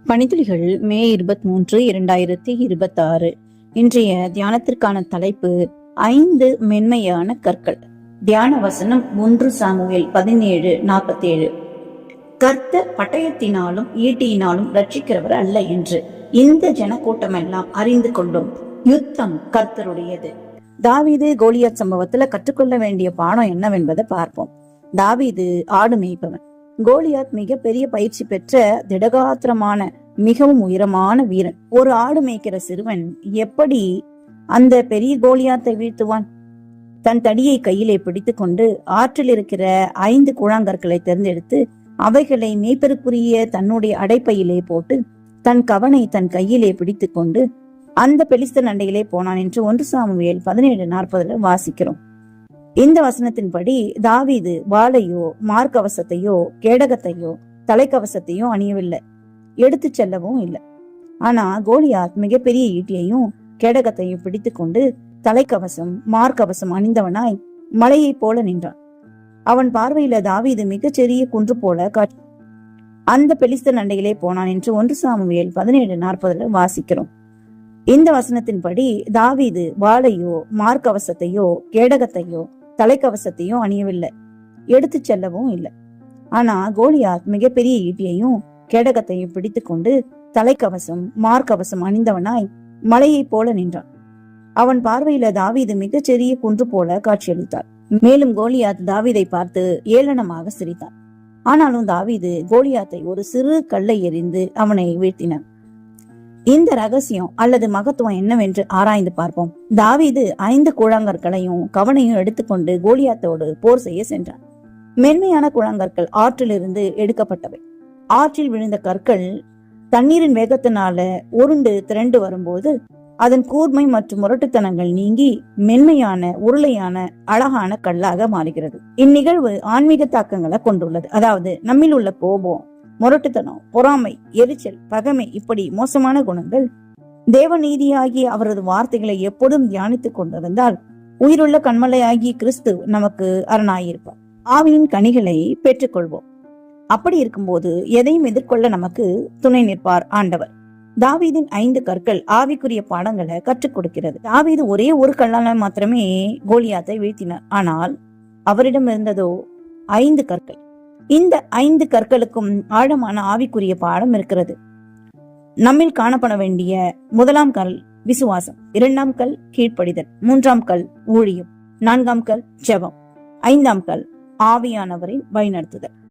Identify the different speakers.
Speaker 1: பணித்துளிகள் மே 23, 2026. இன்றைய தியானத்திற்கான தலைப்பு 5 மென்மையான கற்கள். தியான வசனம் 1 சாமுவேல் 17:47. கர்த்தர் பட்டயத்தினாலும் ஈட்டியினாலும் ரட்சிக்கிறவர் அல்ல என்று இந்த ஜனக்கூட்டமெல்லாம் அறிந்து கொண்டும் யுத்தம் கர்த்தருடையது. தாவீது கோலியாத் சம்பவத்துல கற்றுக்கொள்ள வேண்டிய பாடம் என்னவென்பதை பார்ப்போம். தாவீது ஆடு மேய்ப்பவன். கோலியாத் மிக பெரிய பயிற்சி பெற்ற திடகாத்திரமான மிகவும் உயரமான வீரன். ஒரு ஆடு மேய்க்கிற சிறுவன் எப்படி அந்த பெரிய கோலியாத்தை வீழ்த்துவான்? தன் தடியை கையிலே பிடித்து கொண்டு ஆற்றில் இருக்கிற 5 கூழாங்கற்களை தேர்ந்தெடுத்து அவைகளை மேய்ப்பருக்குரிய தன்னுடைய அடைப்பையிலே போட்டு தன் கவனை தன் கையிலே பிடித்து கொண்டு அந்த பெலிஸ்தர் அண்டையிலே போனான் என்று 1 சாமுவேல் 17:40 வாசிக்கிறோம். இந்த வசனத்தின்படி தாவீது வாளையோ மார்க்கவசத்தையோ கேடகத்தையோ தலைக்கவசத்தையோ அணியவில்லை, எடுத்து செல்லவும் இல்லை. ஆனா கோலியாத் மிகப்பெரிய ஈட்டியையும் கேடகத்தையும் பிடித்து கொண்டு தலைக்கவசம் மார்க்கவசம் அணிந்தவனாய் மலையை போல நின்றான். அவன் பார்வையில தாவீது மிகச்சிறிய குன்று போல காட்சி. அந்த பெலிஸ்தர் அண்டையிலே போனான் என்று 1 சாமுவேல் 17:40 வாசிக்கிறோம். இந்த வசனத்தின்படி தாவீது வாளையோ மார்க்கவசத்தையோ கேடகத்தையோ தலைக்கவசத்தையோ அணியவில்லை, எடுத்து செல்லவும் இல்லை. ஆனா கோலியாத் மிகப்பெரிய ஈட்டியையும் கேடகத்தையும் பிடித்து கொண்டு தலைக்கவசம் மார்க்கவசம் அணிந்தவனாய் மலையை போல நின்றான். அவன் பார்வையில தாவீது மிகச்சிறிய குன்று போல காட்சியளித்தார். மேலும் கோலியாத் தாவீதை பார்த்து ஏளனமாக சிரித்தான். ஆனாலும் தாவீது கோலியாத்தை ஒரு சிறு கல்லை எறிந்து அவனை வீழ்த்தினான். இந்த ரகசியம் அல்லது மகத்துவம் என்னவென்று ஆராய்ந்து பார்ப்போம். தாவீது 5 கூழாங்கற்களையும் கவனையும் எடுத்துக்கொண்டு கோலியாத்தோடு போர் செய்ய சென்றான். மென்மையான கூழாங்கற்கள் ஆற்றிலிருந்து எடுக்கப்பட்டவை. ஆற்றில் விழுந்த கற்கள் தண்ணீரின் வேகத்தினால உருண்டு திரண்டு வரும்போது அதன் கூர்மை மற்றும் முரட்டுத்தனங்கள் நீங்கி மென்மையான உருளையான அழகான கல்லாக மாறுகிறது. இந்நிகழ்வு ஆன்மீக தாக்கங்களை கொண்டுள்ளது. அதாவது நம்மில் உள்ள கோபம், முரட்டுத்தனம், பொறாமை, எரிச்சல், பகைமை இப்படி மோசமான குணங்கள் தேவநீதியாகிய அவரது வார்த்தைகளை எப்போதும் தியானித்துக் கொண்டிருந்தால் உயிருள்ள கண்மலையாகிய கிறிஸ்து நமக்கு அரணாயிருப்பார். ஆவியின் கனிகளை பெற்றுக்கொள்வோம். அப்படி இருக்கும்போது எதையும் எதிர்கொள்ள நமக்கு துணை நிற்பார் ஆண்டவர். தாவீதின் 5 கற்கள் ஆவிக்குரிய பாடங்களை கற்றுக் கொடுக்கிறது. தாவீது ஒரே ஒரு கல்லால மாத்திரமே கோலியாத்தை வீழ்த்தினார். ஆனால் அவரிடம் இருந்ததோ 5 கற்கள். இந்த 5 கற்களுக்கும் ஆழமான ஆவிக்குரிய பாடம் இருக்கிறது. நம்மில் காணப்பட வேண்டிய 1ஆம் கல் விசுவாசம், 2ஆம் கல் கீழ்ப்படிதல், 3ஆம் கல் ஊழியம், 4ஆம் கல் ஜெபம், 5ஆம் கல் ஆவியானவரின் வழிநடத்துதல்.